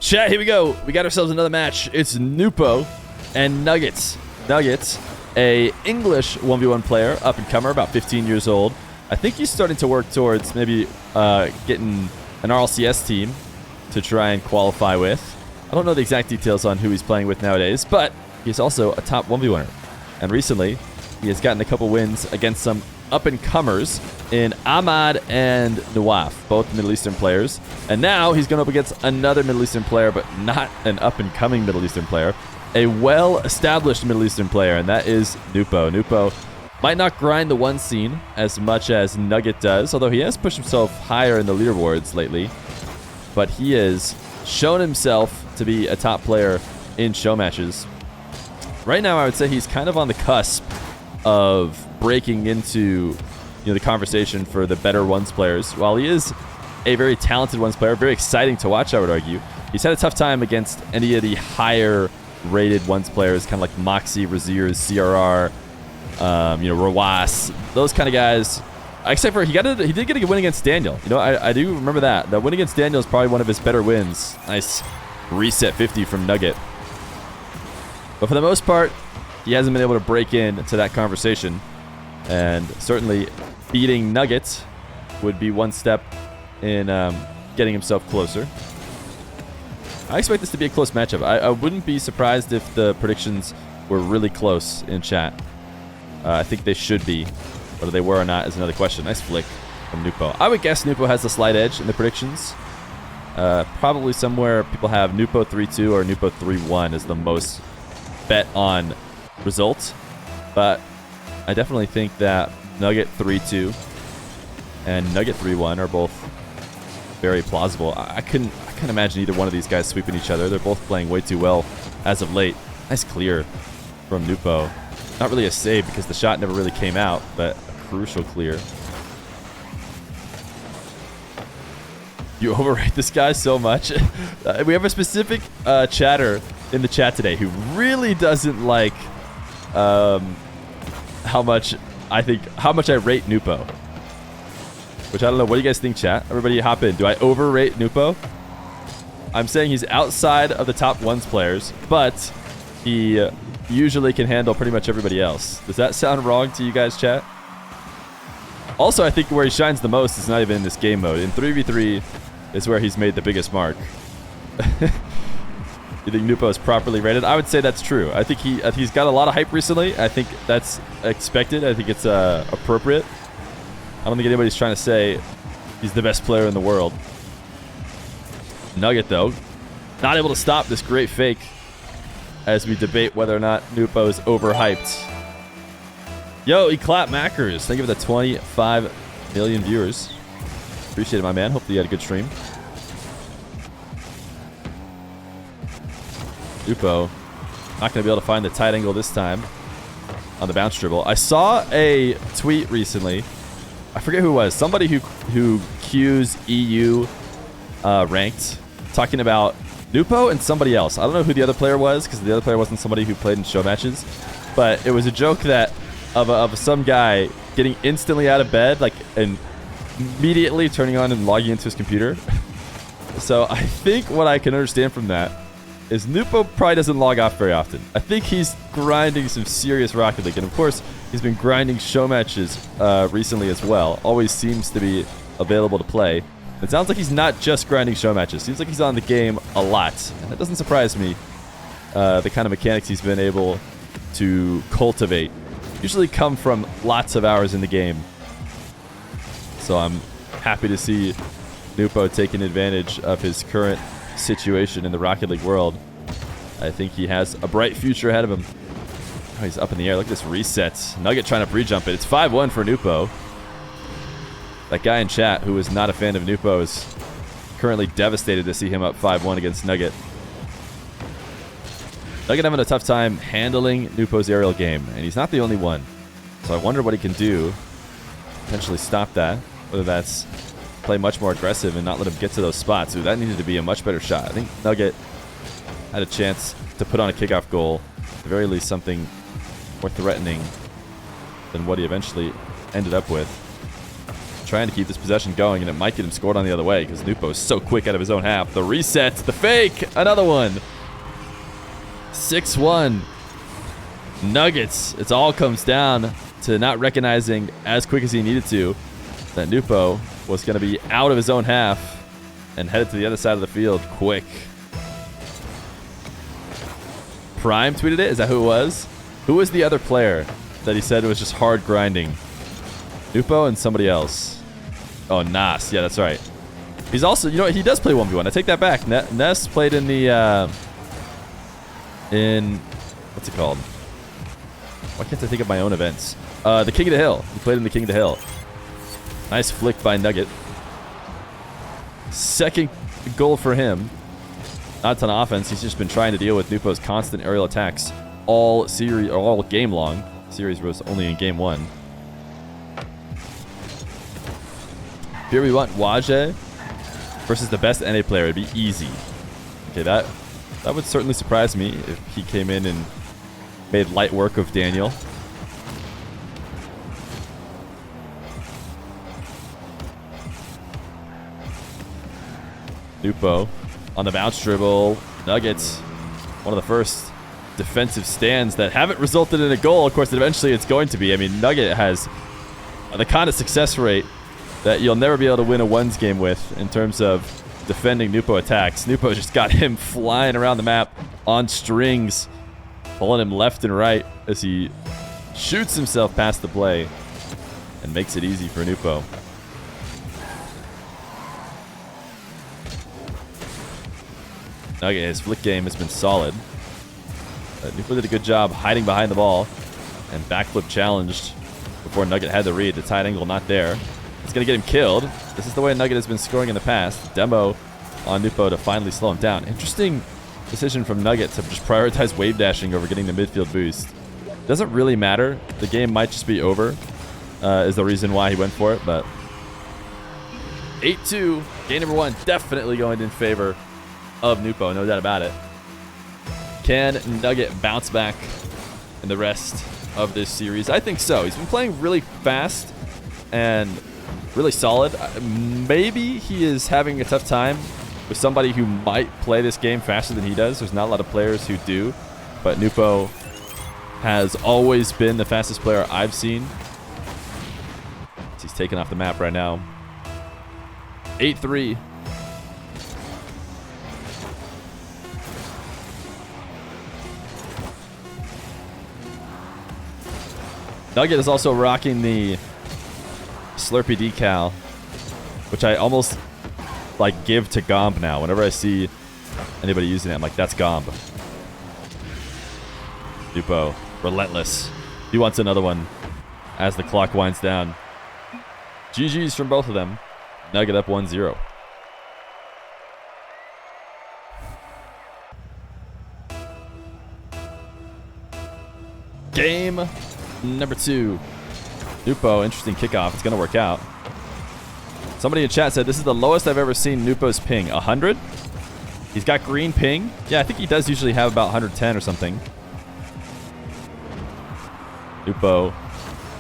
Chat, here we go. We got ourselves another match. It's Nwpo and Nugget. Nugget, a English 1v1 player, up-and-comer, about 15 years old. I think he's starting to work towards maybe getting an RLCS team to try and qualify with. I don't know the exact details on who he's playing with nowadays, but he's also a top 1v1er. And recently, he has gotten a couple wins against some up-and-comers in Ahmad and Nwpo, both Middle Eastern players. And now he's going up against another Middle Eastern player, but not an up-and-coming Middle Eastern player. A well-established Middle Eastern player, and that is Nwpo. Nwpo might not grind the one scene as much as Nugget does, although he has pushed himself higher in the leaderboards lately. But he has shown himself to be a top player in show matches. Right now, I would say he's kind of on the cusp of breaking into the conversation for the better ones players. While he is a very talented ones player, very exciting to watch, I would argue, he's had a tough time against any of the higher rated ones players, kind of like Moxie, Raziers, CRR, Rawas, those kind of guys. Except for he did get a win against Daniel. I do remember that. The win against Daniel is probably one of his better wins. Nice reset 50 from Nugget. But for the most part, he hasn't been able to break into that conversation. And certainly beating Nugget would be one step in getting himself closer. I expect this to be a close matchup. I wouldn't be surprised if the predictions were really close in chat. I think they should be. Whether they were or not is another question. Nice flick from Nwpo. I would guess Nwpo has the slight edge in the predictions. Probably somewhere people have Nwpo 3-2 or Nwpo 3-1 is the most bet on result. But I definitely think that Nugget 3-2 and Nugget 3-1 are both very plausible. I can't imagine either one of these guys sweeping each other. They're both playing way too well as of late. Nice clear from Nwpo. Not really a save because the shot never really came out, but a crucial clear. You overrate this guy so much. We have a specific chatter in the chat today who really doesn't like how much I rate Nwpo. Which I don't know. What do you guys think, chat? Everybody hop in. Do I overrate Nwpo? I'm saying he's outside of the top ones players, but he usually can handle pretty much everybody else. Does that sound wrong to you guys, chat? Also, I think where he shines the most is not even in this game mode. In 3v3 is where he's made the biggest mark. You think Nwpo is properly rated? I would say that's true. I think he's got a lot of hype recently. I think that's expected. I think it's appropriate. I don't think anybody's trying to say he's the best player in the world. Nugget, though, not able to stop this great fake as we debate whether or not Nwpo is overhyped. Yo, he clapped Mackers. Thank you for the 25 million viewers. Appreciate it, my man. Hopefully you had a good stream. Nwpo not going to be able to find the tight angle this time on the bounce dribble. I saw a tweet recently. I forget who it was. Somebody who Q's EU ranked, talking about Nwpo and somebody else. I don't know who the other player was because the other player wasn't somebody who played in show matches. But it was a joke that of some guy getting instantly out of bed, and immediately turning on and logging into his computer. So I think what I can understand from that is Nwpo probably doesn't log off very often. I think he's grinding some serious Rocket League. And of course, he's been grinding show matches recently as well. Always seems to be available to play. It sounds like he's not just grinding show matches. Seems like he's on the game a lot. And that doesn't surprise me. The kind of mechanics he's been able to cultivate usually come from lots of hours in the game. So I'm happy to see Nwpo taking advantage of his current situation in the Rocket League world. I think he has a bright future ahead of him. Oh, he's up in the air. Look at this reset. Nugget trying to pre-jump it. It's 5-1 for Nwpo. That guy in chat who is not a fan of Nwpo is currently devastated to see him up 5-1 against Nugget. Nugget having a tough time handling Nwpo's aerial game, and he's not the only one. So I wonder what he can do. Potentially stop that. Whether that's play much more aggressive and not let him get to those spots. Ooh, that needed to be a much better shot. I think Nugget had a chance to put on a kickoff goal. At the very least, something more threatening than what he eventually ended up with. trying to keep this possession going, and it might get him scored on the other way because Nwpo is so quick out of his own half. The reset, the fake, another one. 6-1. Nuggets. It all comes down to not recognizing as quick as he needed to that Nwpo was going to be out of his own half and headed to the other side of the field quick. Prime tweeted it? Is that who it was? Who was the other player that he said was just hard grinding? Nwpo and somebody else. Oh, Nas. Yeah, that's right. He's also, you know what? He does play 1v1. I take that back. Ness played in the, what's it called? Why can't I think of my own events? The King of the Hill. He played in the King of the Hill. Nice flick by Nugget. Second goal for him. Not a ton of offense. He's just been trying to deal with Nwpo's constant aerial attacks all series or all game long. Series was only in game 1. Here we want Waje versus the best NA player. It'd be easy. Okay, that would certainly surprise me if he came in and made light work of Daniel. Nwpo on the bounce dribble. Nuggets, one of the first defensive stands that haven't resulted in a goal. Of course, eventually it's going to be. I mean, Nugget has the kind of success rate that you'll never be able to win a ones game with in terms of defending Nwpo attacks. Nwpo just got him flying around the map on strings, pulling him left and right as he shoots himself past the play and makes it easy for Nwpo. Nugget, his flick game has been solid. Nwpo did a good job hiding behind the ball and backflip challenged before Nugget had the read. The tight angle not there. It's going to get him killed. This is the way Nugget has been scoring in the past. Demo on Nwpo to finally slow him down. Interesting decision from Nugget to just prioritize wave dashing over getting the midfield boost. Doesn't really matter. The game might just be over is the reason why he went for it. But 8-2. Game number 1 definitely going in favor of Nwpo. No doubt about it. Can Nugget bounce back in the rest of this series? I think so. He's been playing really fast and really solid. Maybe he is having a tough time with somebody who might play this game faster than he does. There's not a lot of players who do, but Nwpo has always been the fastest player I've seen. He's taken off the map right now. 8-3. Nugget is also rocking the Slurpee decal, which I almost like give to Gomb now. Whenever I see anybody using it, I'm like, that's Gomb. Nwpo, relentless. He wants another one as the clock winds down. GG's from both of them. Nugget up 1-0. Game number 2. Nwpo, interesting kickoff. It's going to work out. Somebody in chat said this is the lowest I've ever seen Nwpo's ping. 100? He's got green ping. Yeah, I think he does usually have about 110 or something. Nwpo,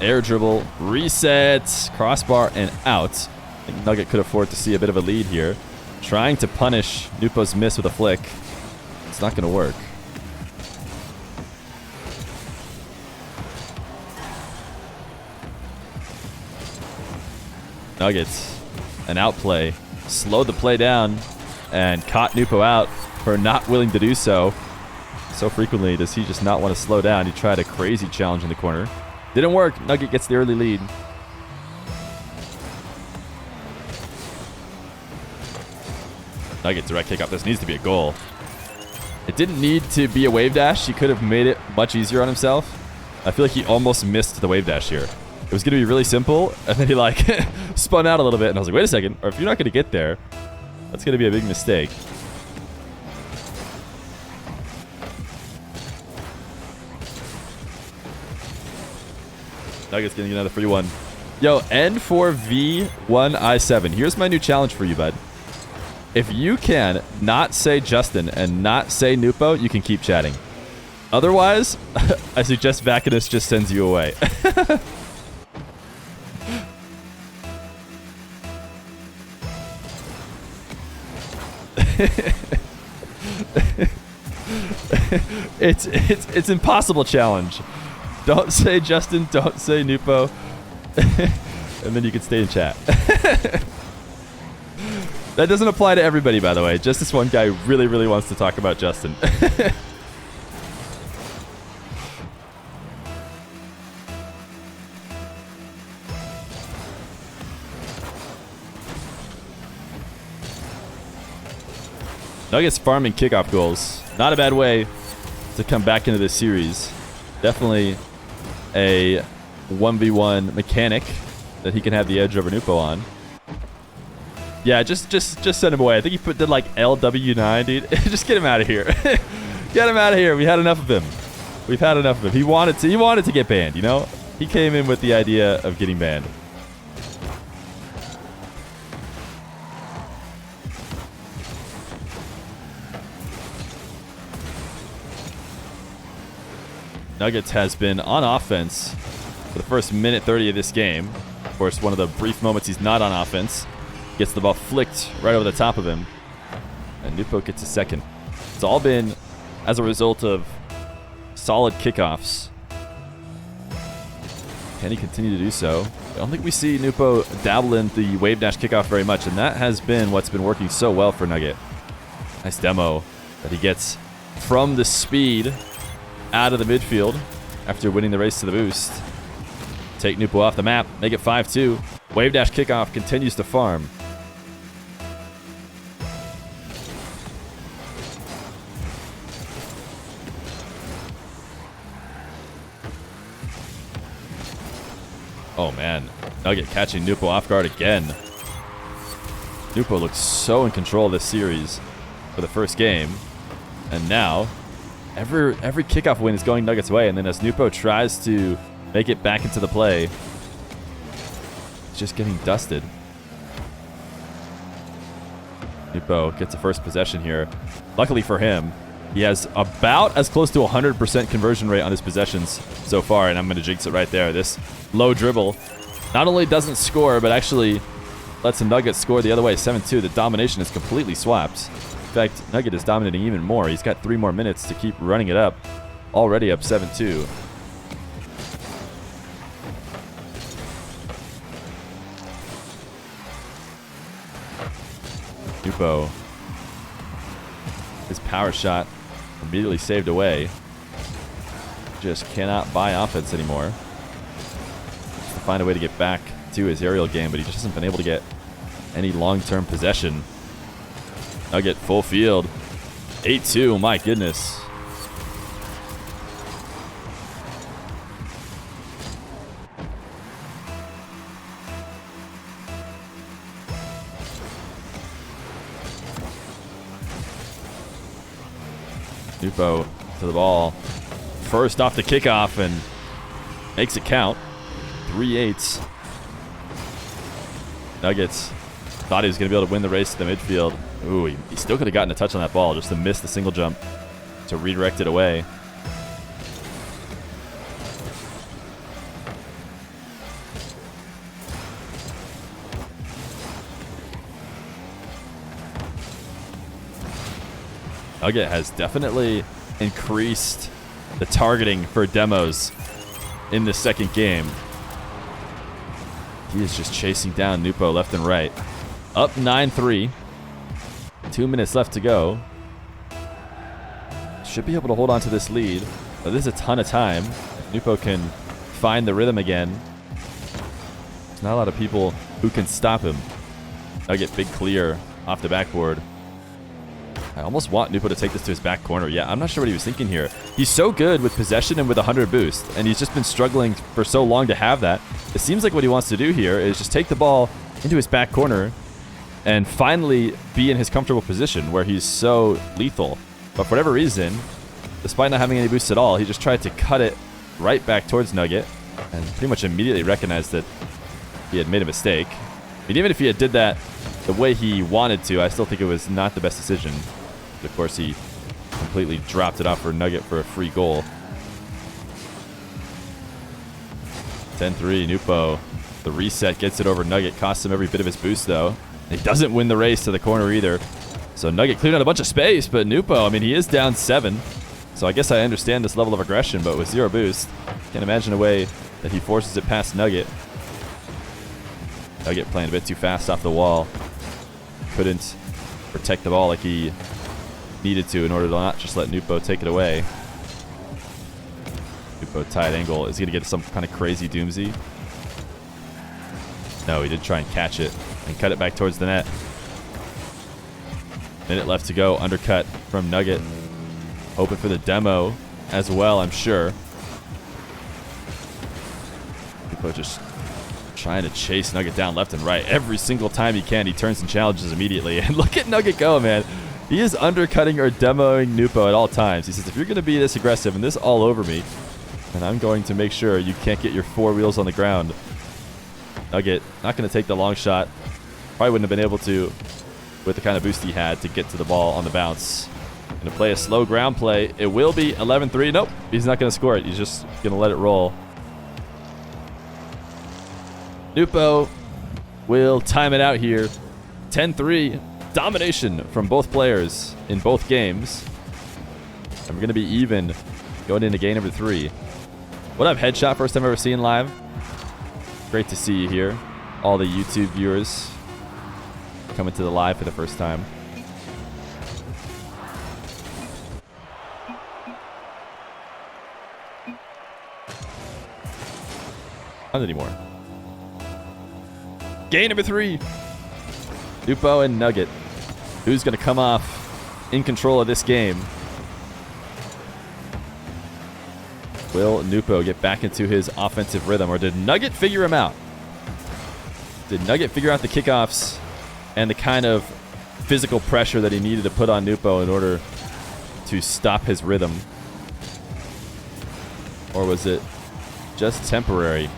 air dribble, reset, crossbar, and out. I think Nugget could afford to see a bit of a lead here. Trying to punish Nwpo's miss with a flick. It's not going to work. Nuggets, an outplay, slowed the play down and caught Nwpo out for not willing to do so. So frequently does he just not want to slow down. He tried a crazy challenge in the corner. Didn't work. Nugget gets the early lead. Nugget direct kick up. This needs to be a goal. It didn't need to be a wave dash. He could have made it much easier on himself. I feel like he almost missed the wave dash here. It was going to be really simple, and then he like spun out a little bit, and I was like, wait a second, or if you're not going to get there, that's going to be a big mistake. Nugget's getting another free one. Yo, N4V1I7. Here's my new challenge for you, bud. If you can not say Justin and not say Nwpo, you can keep chatting. Otherwise, I suggest Vacanus just sends you away. It's impossible challenge. Don't say Justin, don't say Nwpo. And then you can stay in chat. That doesn't apply to everybody, by the way. Just this one guy really, really wants to talk about Justin. Nuggets farming kickoff goals. Not a bad way to come back into this series. Definitely a 1v1 mechanic that he can have the edge over Nwpo on. Yeah, just send him away. I think he did like LW9, dude. Just get him out of here. Get him out of here. We had enough of him. We've had enough of him. He wanted to get banned, you know? He came in with the idea of getting banned. Nuggets has been on offense for the first minute 30 of this game. Of course, one of the brief moments he's not on offense. Gets the ball flicked right over the top of him. And Nwpo gets a second. It's all been as a result of solid kickoffs. Can he continue to do so? I don't think we see Nwpo dabble in the wave dash kickoff very much, and that has been what's been working so well for Nugget. Nice demo that he gets from the speed out of the midfield after winning the race to the boost. Take Nwpo off the map, make it 5-2. Wave dash kickoff continues to farm. Oh man, Nugget catching Nwpo off guard again. Nwpo looks so in control of this series for the first game. And now, every kickoff win is going Nuggets' way, and then as Nwpo tries to make it back into the play, it's just getting dusted. Nwpo gets a first possession here. Luckily for him, he has about as close to 100% conversion rate on his possessions so far, and I'm going to jinx it right there. This low dribble not only doesn't score, but actually lets the Nuggets score the other way, 7-2. The domination is completely swapped. In fact, Nugget is dominating even more. He's got 3 more minutes to keep running it up. Already up 7-2. Nwpo. His power shot immediately saved away. Just cannot buy offense anymore. Just to find a way to get back to his aerial game, but he just hasn't been able to get any long-term possession. Nugget full field. 8-2, my goodness. Nwpo to the ball. First off the kickoff and makes it count. 3-8. Nuggets thought he was going to be able to win the race to the midfield. Ooh, he still could have gotten a touch on that ball just to miss the single jump to redirect it away. Nugget has definitely increased the targeting for demos in the second game. He is just chasing down Nwpo left and right. Up 9-3. 2 minutes left to go. Should be able to hold on to this lead. But this is a ton of time. If Nwpo can find the rhythm again, there's not a lot of people who can stop him. Nugget big clear off the backboard. I almost want Nwpo to take this to his back corner. Yeah, I'm not sure what he was thinking here. He's so good with possession and with 100 boost, and he's just been struggling for so long to have that. It seems like what he wants to do here is just take the ball into his back corner and finally be in his comfortable position where he's so lethal. But for whatever reason, despite not having any boosts at all, he just tried to cut it right back towards Nugget and pretty much immediately recognized that he had made a mistake. And even if he had did that the way he wanted to, I still think it was not the best decision. Of course, he completely dropped it off for Nugget for a free goal. 10-3, Nwpo. The reset gets it over Nugget. Costs him every bit of his boost, though. He doesn't win the race to the corner either. So Nugget cleared out a bunch of space, but Nwpo, I mean, he is down 7. So I guess I understand this level of aggression, but with 0 boost, can't imagine a way that he forces it past Nugget. Nugget playing a bit too fast off the wall. Couldn't protect the ball like he needed to in order to not just let Nwpo take it away. Nwpo tight angle. Is he going to get some kind of crazy doomsy? No, he did try and catch it and cut it back towards the net. Minute left to go. Undercut from Nugget. Hoping for the demo as well, I'm sure. Nwpo just trying to chase Nugget down left and right. Every single time he can, he turns and challenges immediately. And look at Nugget go, man. He is undercutting or demoing Nwpo at all times. He says, if you're going to be this aggressive and this all over me, then I'm going to make sure you can't get your 4 wheels on the ground. Nugget not going to take the long shot. Probably wouldn't have been able to with the kind of boost he had to get to the ball on the bounce. Going to play a slow ground play. It will be 11-3. Nope, he's not going to score it. He's just going to let it roll. Nwpo will time it out here. 10-3. Domination from both players in both games. And we're going to be even going into game number 3. What up, Headshot? First time ever seen live. Great to see you here. All the YouTube viewers coming to the live for the first time. Not anymore. Game number 3. Nwpo and Nugget. Who's going to come off in control of this game? Will Nwpo get back into his offensive rhythm, or did Nugget figure him out? Did Nugget figure out the kickoffs and the kind of physical pressure that he needed to put on Nwpo in order to stop his rhythm? Or was it just temporary?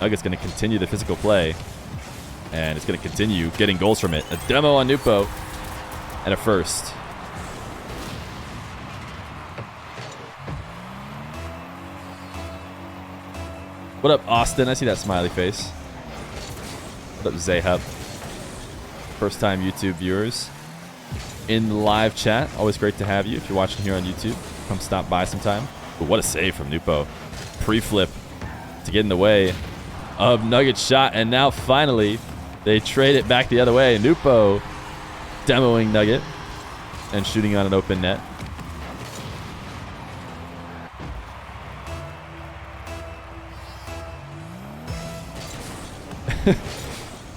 Nugget's going to continue the physical play, and it's going to continue getting goals from it. A demo on Nwpo and a first. What up, Austin? I see that smiley face. What up, Zayhub? First time YouTube viewers in the live chat. Always great to have you. If you're watching here on YouTube, come stop by sometime. But what a save from Nwpo. Pre-flip to get in the way of Nugget's shot, and now finally they trade it back the other way. Nwpo demoing Nugget and shooting on an open net.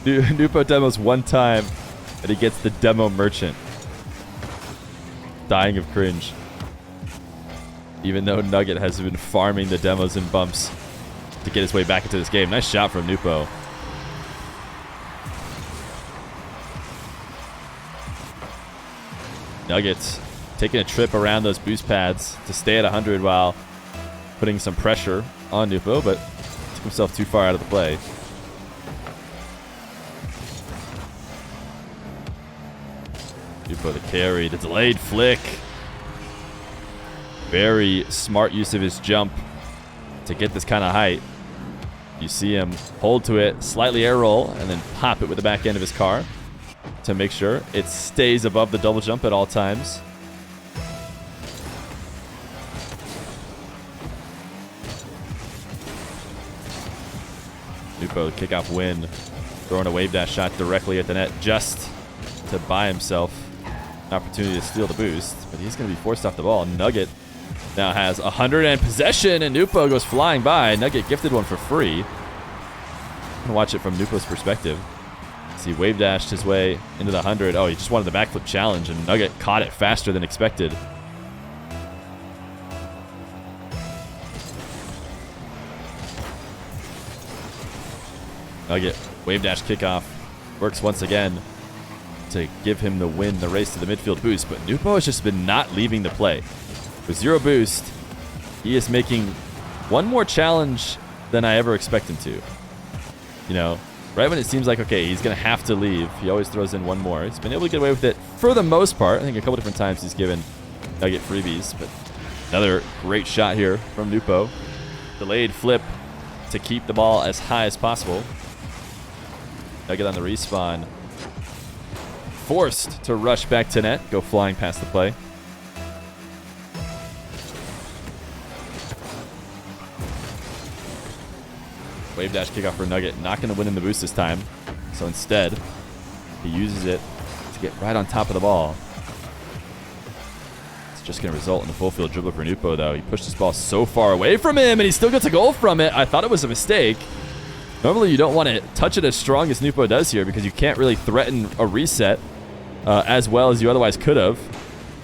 Nwpo demos one time, and he gets the demo merchant. Dying of cringe. Even though Nugget has been farming the demos and bumps to get his way back into this game. Nice shot from Nwpo. Nugget taking a trip around those boost pads to stay at 100 while putting some pressure on Nwpo, but took himself too far out of the play. Nwpo the carry, the delayed flick. Very smart use of his jump to get this kind of height. You see him hold to it, slightly air roll, and then pop it with the back end of his car to make sure it stays above the double jump at all times. Nwpo, the kickoff win, throwing a wave dash shot directly at the net just to buy himself an opportunity to steal the boost, but he's going to be forced off the ball. Nugget now has 100 and possession, and Nwpo goes flying by. Nugget gifted one for free. I'm gonna watch it from Nwpo's perspective. See, wave dashed his way into the 100. Oh, he just wanted the backflip challenge, and Nugget caught it faster than expected. Nugget, wave dash kickoff. Works once again to give him the win, the race to the midfield boost. But Nwpo has just been not leaving the play. With 0 boost, he is making one more challenge than I ever expect him to. You know, right when it seems like, okay, he's going to have to leave, he always throws in one more. He's been able to get away with it for the most part. I think a couple different times he's given Nugget freebies, but another great shot here from Nwpo. Delayed flip to keep the ball as high as possible. Nugget on the respawn. forced to rush back to net, go flying past the play. Wave dash kickoff for Nugget. Not going to win in the boost this time. So instead, he uses it to get right on top of the ball. It's just going to result in a full field dribble for Nwpo, though. He pushed this ball so far away from him, and he still gets a goal from it. I thought it was a mistake. Normally, you don't want to touch it as strong as Nwpo does here because you can't really threaten a reset as well as you otherwise could have.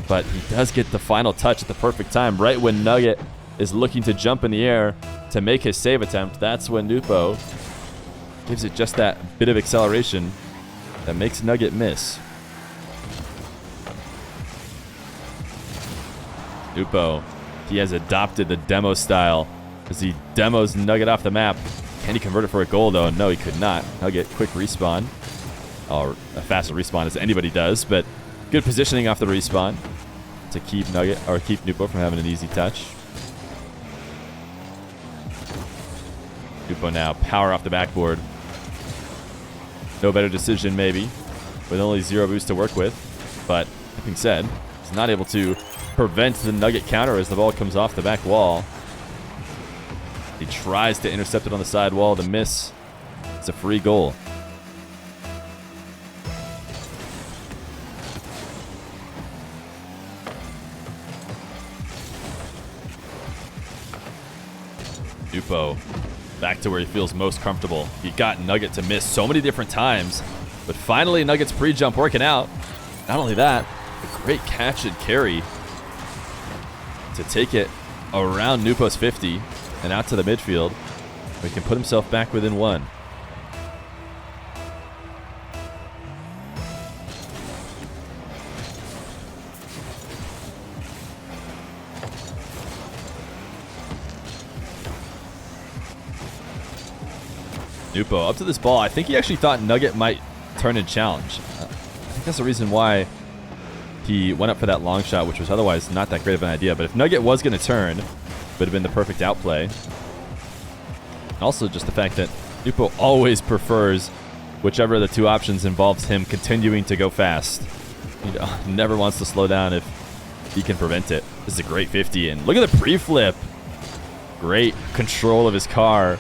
But he does get the final touch at the perfect time, right when Nugget is looking to jump in the air to make his save attempt. That's when Nwpo gives it just that bit of acceleration that makes Nugget miss. Nwpo, he has adopted the demo style as he demos Nugget off the map. Can he convert it for a goal, though? No, he could not. Nugget, quick respawn. Or a faster respawn as anybody does, but good positioning off the respawn to keep Nugget, or keep Nwpo from having an easy touch. Nwpo now, power off the backboard. No better decision, maybe, with only 0 boost to work with. But, that being said, he's not able to prevent the Nugget counter as the ball comes off the back wall. He tries to intercept it on the side wall. The miss. It's a free goal. Nwpo back to where he feels most comfortable. He got Nugget to miss so many different times, but finally Nugget's pre-jump working out. Not only that, a great catch and carry to take it around Nwpo's 50 and out to the midfield. He can put himself back within 1. Nwpo up to this ball. I think he actually thought Nugget might turn and challenge. I think that's the reason why he went up for that long shot, which was otherwise not that great of an idea. But if Nugget was going to turn, it would have been the perfect outplay. Also, just the fact that Nwpo always prefers whichever of the 2 options involves him continuing to go fast. He never wants to slow down if he can prevent it. This is a great 50, and look at the pre-flip. Great control of his car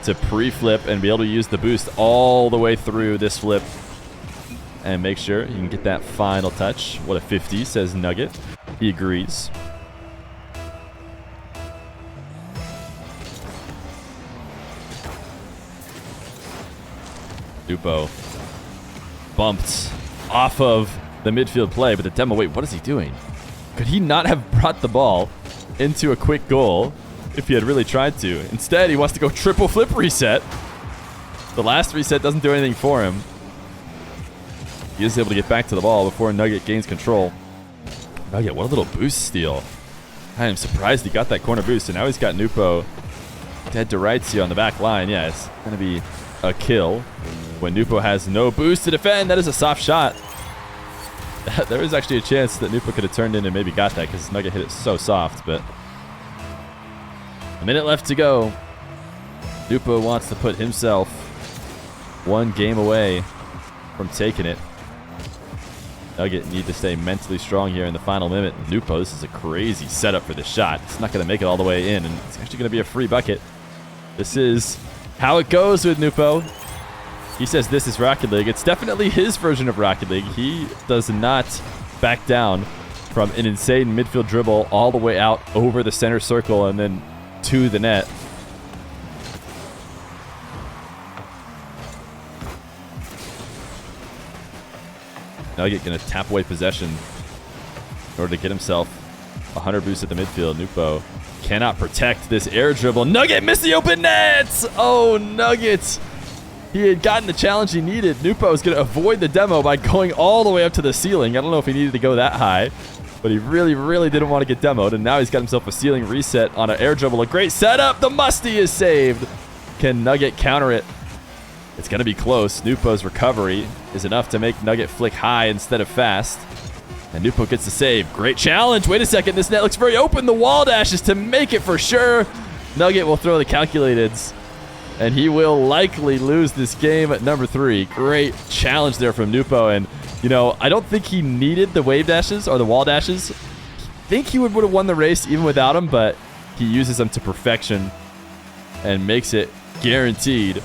to pre-flip and be able to use the boost all the way through this flip and make sure you can get that final touch. What a 50, says Nugget. He agrees. Nwpo bumped off of the midfield play, but the demo, wait, what is he doing? Could he not have brought the ball into a quick goal if he had really tried to? Instead, he wants to go triple flip reset. The last reset doesn't do anything for him. He is able to get back to the ball before Nugget gains control. Nugget, what a little boost steal. I am surprised he got that corner boost, and now he's got Nwpo dead to rights here on the back line. Yeah, it's going to be a kill when Nwpo has no boost to defend. That is a soft shot. There is actually a chance that Nwpo could have turned in and maybe got that because Nugget hit it so soft, but a minute left to go. Nwpo wants to put himself 1 game away from taking it. Nugget need to stay mentally strong here in the final minute. Nwpo, this is a crazy setup for this shot. It's not going to make it all the way in, and it's actually going to be a free bucket. This is how it goes with Nwpo. He says this is Rocket League. It's definitely his version of Rocket League. He does not back down from an insane midfield dribble all the way out over the center circle and then to the net. Nugget going to tap away possession in order to get himself 100 boost at the midfield. Nwpo cannot protect this air dribble. Nugget missed the open nets! Oh, Nugget! He had gotten the challenge he needed. Nwpo is going to avoid the demo by going all the way up to the ceiling. I don't know if he needed to go that high, but he really, really didn't want to get demoed, and now he's got himself a ceiling reset on an air dribble. A great setup. The musty is saved. Can Nugget counter it? It's going to be close. Nwpo's recovery is enough to make Nugget flick high instead of fast. And Nwpo gets the save. Great challenge. Wait a second. This net looks very open. The wall dash is to make it for sure. Nugget will throw the calculateds, and he will likely lose this game at number 3. Great challenge there from Nwpo, and You know, I don't think he needed the wave dashes or the wall dashes. I think he would have won the race even without them, but he uses them to perfection and makes it guaranteed.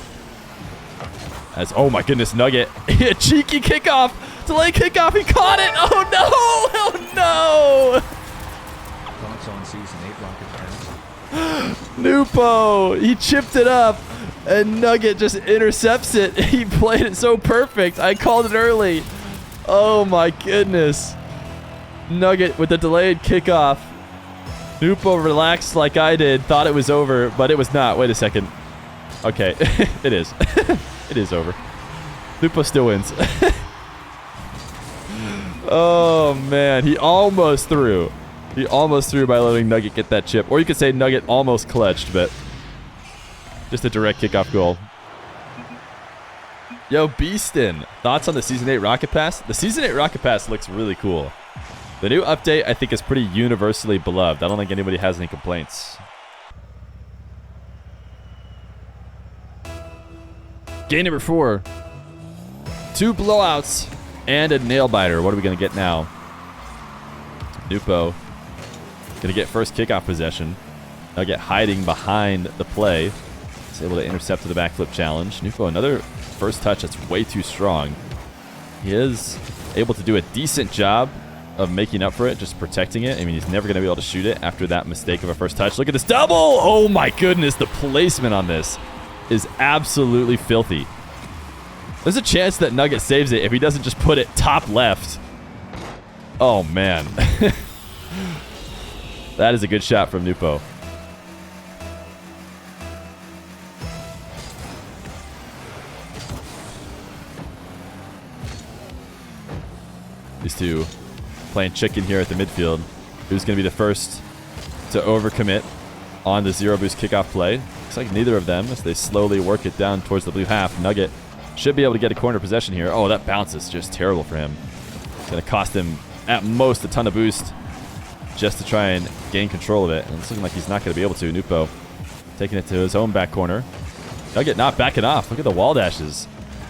As, oh my goodness, Nugget. A cheeky kickoff. Delay kickoff. He caught it. Oh no. Oh no. Thoughts on season 8 Rocket Pass? Nwpo. He chipped it up. And Nugget just intercepts it. He played it so perfect. I called it early. Oh my goodness. Nugget with the delayed kickoff. Nwpo relaxed like I did. Thought it was over, but it was not. Wait a second. Okay. It is. It is over. Nwpo still wins. Oh, man. He almost threw. He almost threw by letting Nugget get that chip. Or you could say Nugget almost clutched, but just a direct kickoff goal. Yo, Beastin, thoughts on the Season 8 Rocket Pass? The Season 8 Rocket Pass looks really cool. The new update, I think, is pretty universally beloved. I don't think anybody has any complaints. Game number 4. 2 blowouts and a nail biter. What are we going to get now? Nwpo going to get first kickoff possession. Nugget hiding behind the play. He's able to intercept to the backflip challenge. Nwpo, another first touch that's way too strong. He is able to do a decent job of making up for it, just protecting it. I mean, he's never going to be able to shoot it after that mistake of a first touch. Look at this double! Oh my goodness, the placement on this is absolutely filthy. There's a chance that Nugget saves it if he doesn't just put it top left. Oh man. That is a good shot from Nwpo. These two playing chicken here at the midfield. Who's going to be the first to overcommit on the zero boost kickoff play? Looks like neither of them as they slowly work it down towards the blue half. Nugget should be able to get a corner possession here. Oh, that bounce is just terrible for him. It's going to cost him at most a ton of boost just to try and gain control of it. And it's looking like he's not going to be able to. Nwpo taking it to his own back corner. Nugget not backing off. Look at the wall dashes.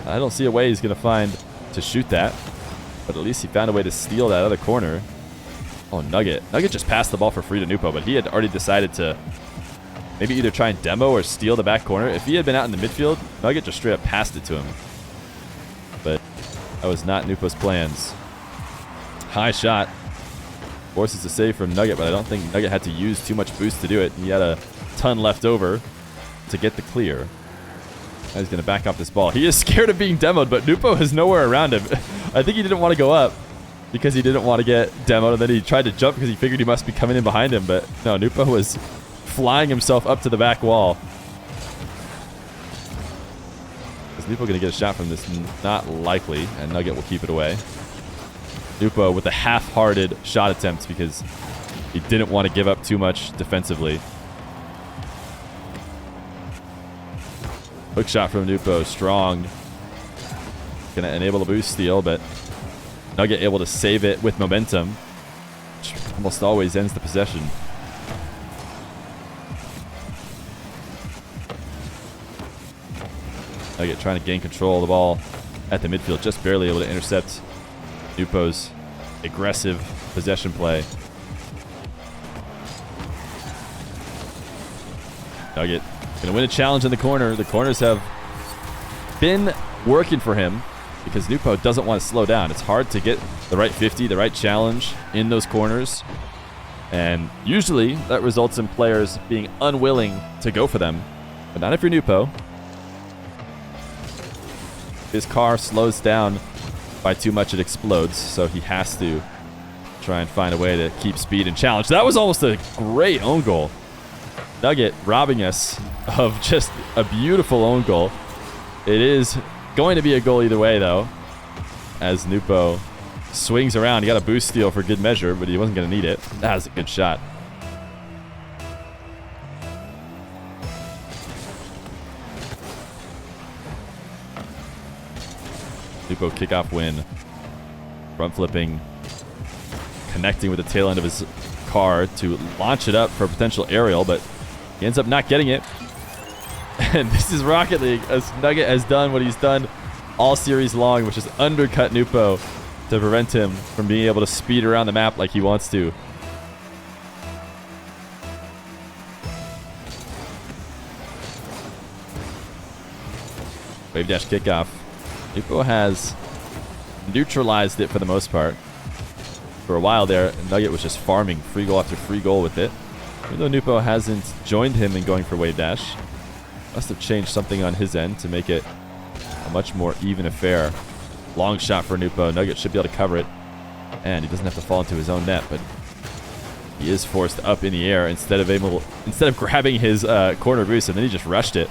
I don't see a way he's going to find to shoot that. But at least he found a way to steal that other corner. Oh, Nugget. Nugget just passed the ball for free to Nwpo, but he had already decided to maybe either try and demo or steal the back corner. If he had been out in the midfield, Nugget just straight up passed it to him. But that was not Nwpo's plans. High shot. Forces a save from Nugget, but I don't think Nugget had to use too much boost to do it. He had a ton left over to get the clear. Now he's going to back off this ball. He is scared of being demoed, but Nwpo is nowhere around him. I think he didn't want to go up because he didn't want to get demoed, and then he tried to jump because he figured he must be coming in behind him, but no, Nwpo was flying himself up to the back wall. Is Nwpo going to get a shot from this? Not likely, and Nugget will keep it away. Nwpo with a half-hearted shot attempt because he didn't want to give up too much defensively. Hook shot from Nwpo, strong. Going to enable a boost steal, but Nugget able to save it with momentum, which almost always ends the possession. Nugget trying to gain control of the ball at the midfield, just barely able to intercept Nwpo's aggressive possession play. Nugget going to win a challenge in the corner. The corners have been working for him because Nwpo doesn't want to slow down. It's hard to get the right 50, the right challenge in those corners. And usually that results in players being unwilling to go for them. But not if you're Nwpo. His car slows down by too much, it explodes. So he has to try and find a way to keep speed and challenge. That was almost a great own goal. Nugget robbing us of just a beautiful own goal. It is going to be a goal either way, though, as Nwpo swings around. He got a boost steal for good measure, but he wasn't going to need it. That was a good shot. Nwpo kickoff win. Front flipping, connecting with the tail end of his car to launch it up for a potential aerial, but he ends up not getting it. And this is Rocket League, as Nugget has done what he's done all series long, which is undercut Nwpo to prevent him from being able to speed around the map like he wants to. Wave dash kickoff. Nwpo has neutralized it for the most part. For a while there, Nugget was just farming free goal after free goal with it. Even though Nwpo hasn't joined him in going for wave dash, must have changed something on his end to make it a much more even affair. Long shot for Nwpo. Nugget should be able to cover it, and he doesn't have to fall into his own net, but he is forced up in the air instead of grabbing his corner boost, and then he just rushed it.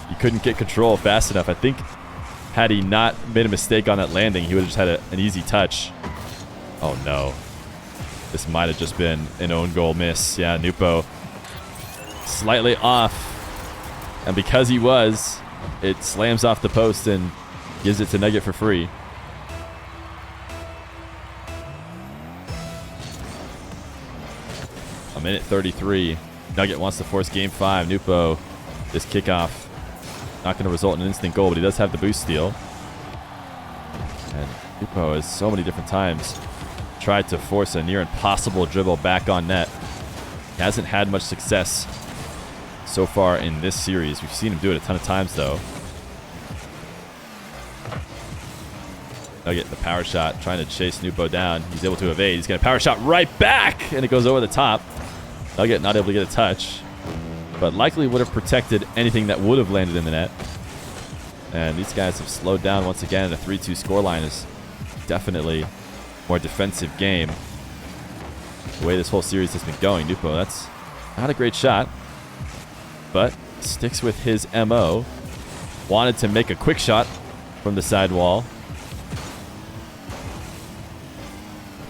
He couldn't get control fast enough. I think had he not made a mistake on that landing, he would have just had an easy touch. Oh no. This might have just been an own goal miss. Yeah, Nwpo slightly off. And because he was, it slams off the post and gives it to Nugget for free. A minute 33. Nugget wants to force game 5. Nwpo, this kickoff, not going to result in an instant goal, but he does have the boost steal. And Nwpo has so many different times tried to force a near impossible dribble back on net. He hasn't had much success so far in this series. We've seen him do it a ton of times, though. Nugget, the power shot, trying to chase Nwpo down. He's able to evade. He's going to power shot right back, and it goes over the top. Nugget not able to get a touch, but likely would have protected anything that would have landed in the net. And these guys have slowed down once again. A 3-2 scoreline is definitely a more defensive game. The way this whole series has been going, Nwpo, that's not a great shot, but sticks with his MO. Wanted to make a quick shot from the side wall.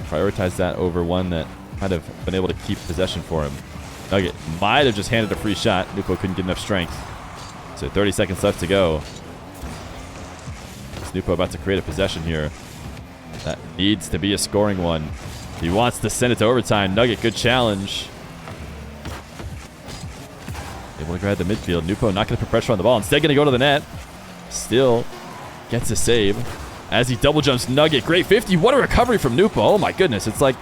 Prioritize that over one that might have been able to keep possession for him. Nugget might have just handed a free shot. Nwpo couldn't get enough strength. So 30 seconds left to go. Nwpo about to create a possession here. That needs to be a scoring one. He wants to send it to overtime. Nugget, good challenge. Able to grab the midfield. Nwpo not going to put pressure on the ball. Instead going to go to the net. Still gets a save. As he double jumps Nugget. Great 50. What a recovery from Nwpo. Oh my goodness. It's like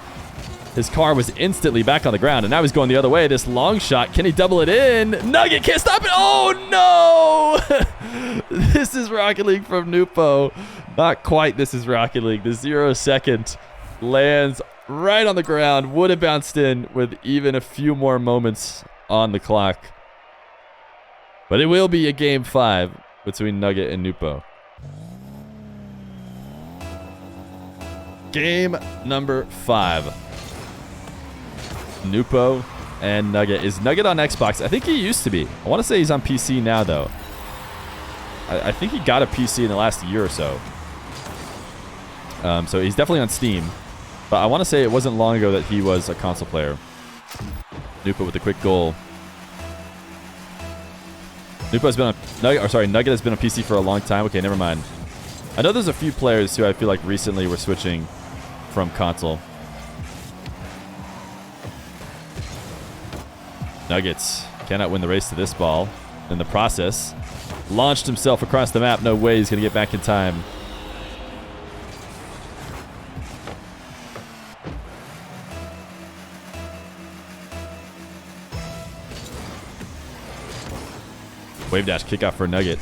his car was instantly back on the ground, and now he's going the other way. This long shot. Can he double it in? Nugget can't stop it. Oh, no. This is Rocket League from Nwpo. Not quite this is Rocket League. The 0 second lands right on the ground. Would have bounced in with even a few more moments on the clock. But it will be a game 5 between Nugget and Nwpo. Game number 5. Nwpo and Nugget. Is Nugget on Xbox? I think he used to be. I want to say he's on PC now, though. I think he got a PC in the last year or so. So he's definitely on Steam. But I want to say it wasn't long ago that he was a console player. Nwpo with a quick goal. Nwpo's been on Nugget has been on PC for a long time. Okay, never mind. I know there's a few players who I feel like recently were switching from console. Nuggets cannot win the race to this ball. In the process, launched himself across the map. No way he's going to get back in time. Wave dash kickoff for Nugget.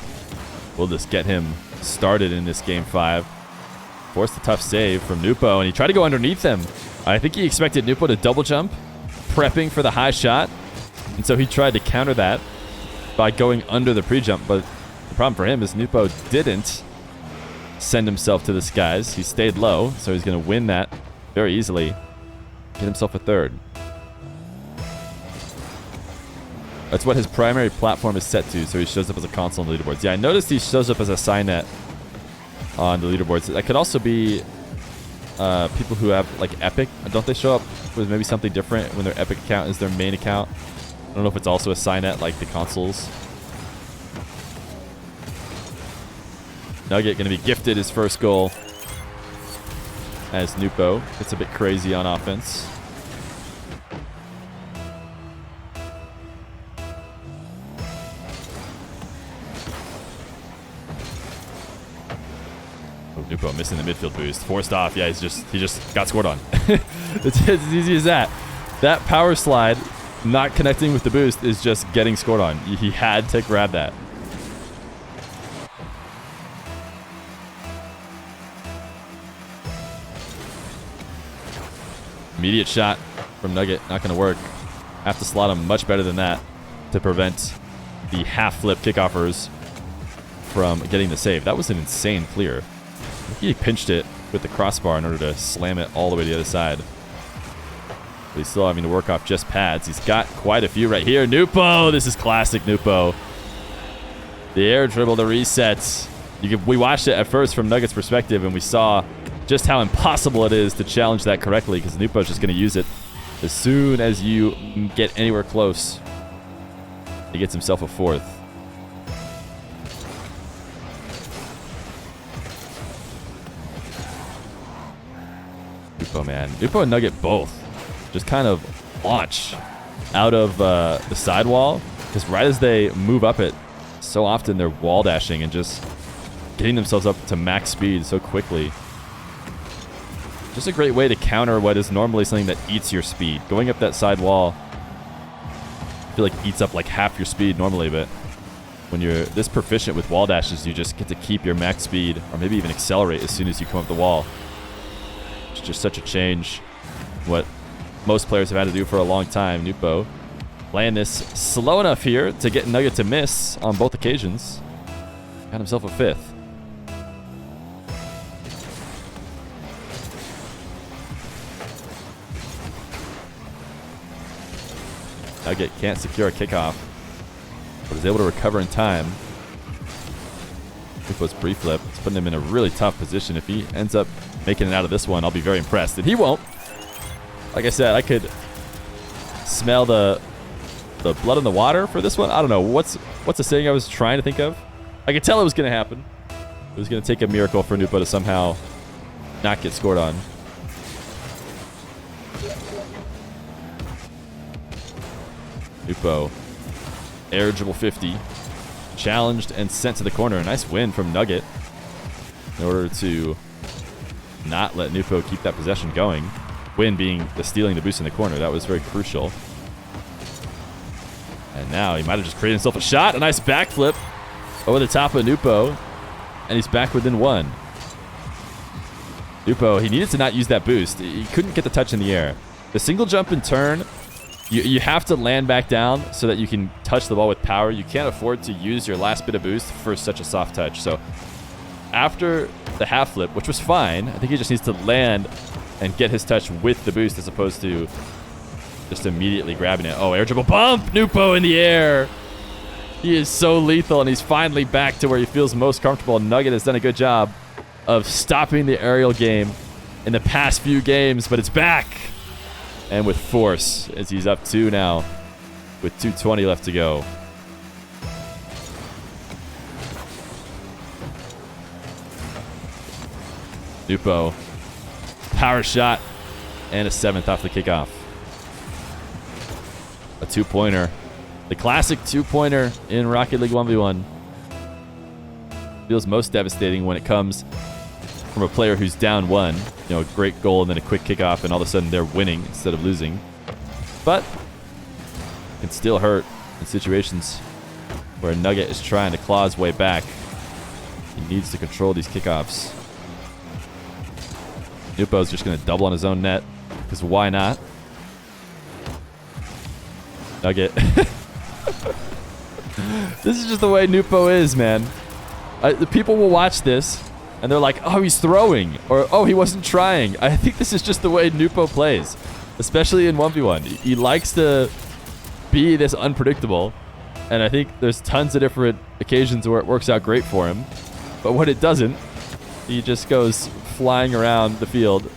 Will this get him started in this game 5? Forced a tough save from Nwpo, and he tried to go underneath him. I think he expected Nwpo to double jump, prepping for the high shot, and so he tried to counter that by going under the pre-jump, but the problem for him is Nwpo didn't send himself to the skies. He stayed low, so he's going to win that very easily. Get himself a third. That's what his primary platform is set to, so he shows up as a console on the leaderboards. Yeah, I noticed he shows up as a Cynet on the leaderboards. That could also be people who have, like, Epic. Don't they show up with maybe something different when their Epic account is their main account? I don't know if it's also a Cynet like the consoles. Nugget going to be gifted his first goal as Nwpo gets a bit crazy on offense. Nwpo missing the midfield boost. Forced off. Yeah, he just got scored on. It's as easy as that. That power slide not connecting with the boost is just getting scored on. He had to grab that. Immediate shot from Nugget. Not going to work. Have to slot him much better than that to prevent the half flip kickoffers from getting the save. That was an insane clear. He pinched it with the crossbar in order to slam it all the way to the other side. But he's still having to work off just pads. He's got quite a few right here. Nwpo! This is classic Nwpo. The air dribble, the resets. We watched it at first from Nugget's perspective, and we saw just how impossible it is to challenge that correctly because Nwpo's just going to use it as soon as you get anywhere close. He gets himself a fourth. Nwpo, man. Nwpo and Nugget both just kind of launch out of the sidewall because right as they move up it, so often they're wall dashing and just getting themselves up to max speed so quickly. Just a great way to counter what is normally something that eats your speed. Going up that side wall, I feel like eats up like half your speed normally, but when you're this proficient with wall dashes, you just get to keep your max speed or maybe even accelerate as soon as you come up the wall. It's just such a change. What most players have had to do for a long time. Nwpo playing this slow enough here to get Nugget to miss on both occasions. Got himself a fifth. Nugget can't secure a kickoff, but is able to recover in time. Nwpo's pre-flip. It's putting him in a really tough position. If he ends up making it out of this one, I'll be very impressed. And he won't. Like I said, I could smell the blood in the water for this one. I don't know. What's the saying I was trying to think of? I could tell it was going to happen. It was going to take a miracle for Nwpo to somehow not get scored on. Nwpo, air dribble 50, challenged and sent to the corner. A nice win from Nugget in order to not let Nwpo keep that possession going. Win being the stealing the boost in the corner. That was very crucial. And now he might have just created himself a shot. A nice backflip over the top of Nwpo, and he's back within one. Nwpo, he needed to not use that boost. He couldn't get the touch in the air. The single jump and turn, you have to land back down so that you can touch the ball with power. You can't afford to use your last bit of boost for such a soft touch. So after the half flip, which was fine, I think he just needs to land and get his touch with the boost as opposed to just immediately grabbing it. Oh, air dribble bump! Nwpo in the air! He is so lethal, and he's finally back to where he feels most comfortable. Nugget has done a good job of stopping the aerial game in the past few games, but it's back! And with force, as he's up 2 now, with 2:20 left to go. Nwpo, power shot, and a 7th off the kickoff. A 2-pointer. The classic 2-pointer in Rocket League 1v1. Feels most devastating when it comes from a player who's down 1. You know, a great goal and then a quick kickoff, and all of a sudden they're winning instead of losing. But it can still hurt in situations where Nugget is trying to claw his way back. He needs to control these kickoffs. Nwpo's just going to double on his own net, because why not? Nugget. This is just the way Nwpo is, man. The people will watch this, and they're like, oh, he's throwing, or oh, he wasn't trying. I think this is just the way Nwpo plays, especially in 1v1. He likes to be this unpredictable, and I think there's tons of different occasions where it works out great for him. But when it doesn't, he just goes flying around the field,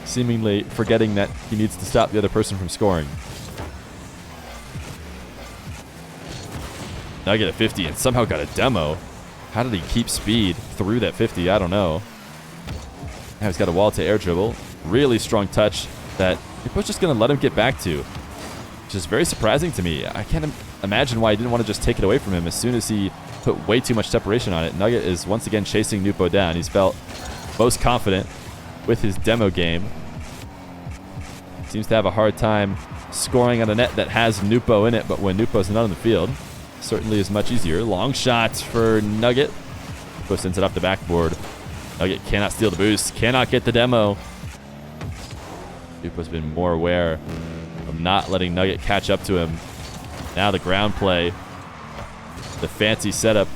seemingly forgetting that he needs to stop the other person from scoring. Nugget at 50 and somehow got a demo. How did he keep speed through that 50? I don't know. Now he's got a wall to air dribble. Really strong touch that Nwpo's just going to let him get back to, which is very surprising to me. I can't imagine why he didn't want to just take it away from him as soon as he put way too much separation on it. Nugget is once again chasing Nwpo down. He's felt most confident with his demo game. Seems to have a hard time scoring on a net that has Nwpo in it, but when Nupo's not on the field, certainly is much easier. Long shot for Nugget. Nwpo sends it off the backboard. Nugget cannot steal the boost, cannot get the demo. Nwpo's been more aware of not letting Nugget catch up to him. Now the ground play, the fancy setup,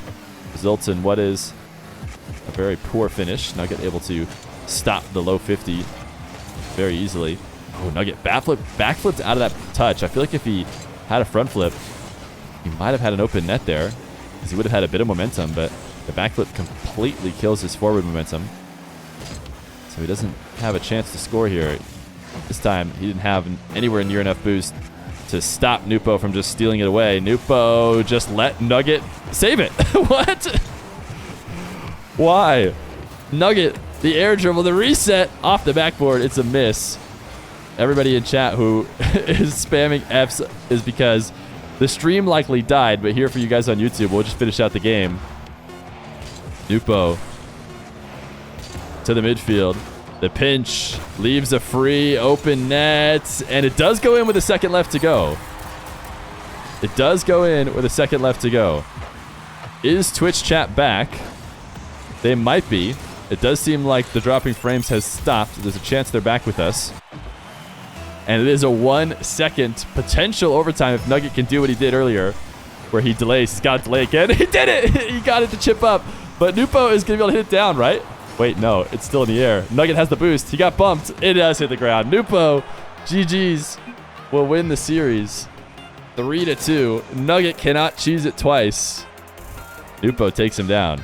results in what is a very poor finish. Nugget able to stop the low 50 very easily. Oh, Nugget backflipped out of that touch. I feel like if he had a front flip, he might have had an open net there because he would have had a bit of momentum, but the backflip completely kills his forward momentum. So he doesn't have a chance to score here. This time, he didn't have anywhere near enough boost to stop Nwpo from just stealing it away. Nwpo just let Nugget save it. What? Why? Nugget, the air dribble, the reset off the backboard. It's a miss. Everybody in chat who is spamming Fs is because the stream likely died, but here for you guys on YouTube, we'll just finish out the game. Nwpo to the midfield. The pinch leaves a free open net, and it does go in with a second left to go. It does go in with a second left to go. Is Twitch chat back? They might be. It does seem like the dropping frames has stopped. There's a chance they're back with us. And it is a 1 second potential overtime if Nugget can do what he did earlier, where he delays. He's got to delay again. He did it! He got it to chip up. But Nwpo is going to be able to hit it down, right? Wait, no. It's still in the air. Nugget has the boost. He got bumped. It does hit the ground. Nwpo, GG's, will win the series 3-2. Nugget cannot cheese it twice. Nwpo takes him down.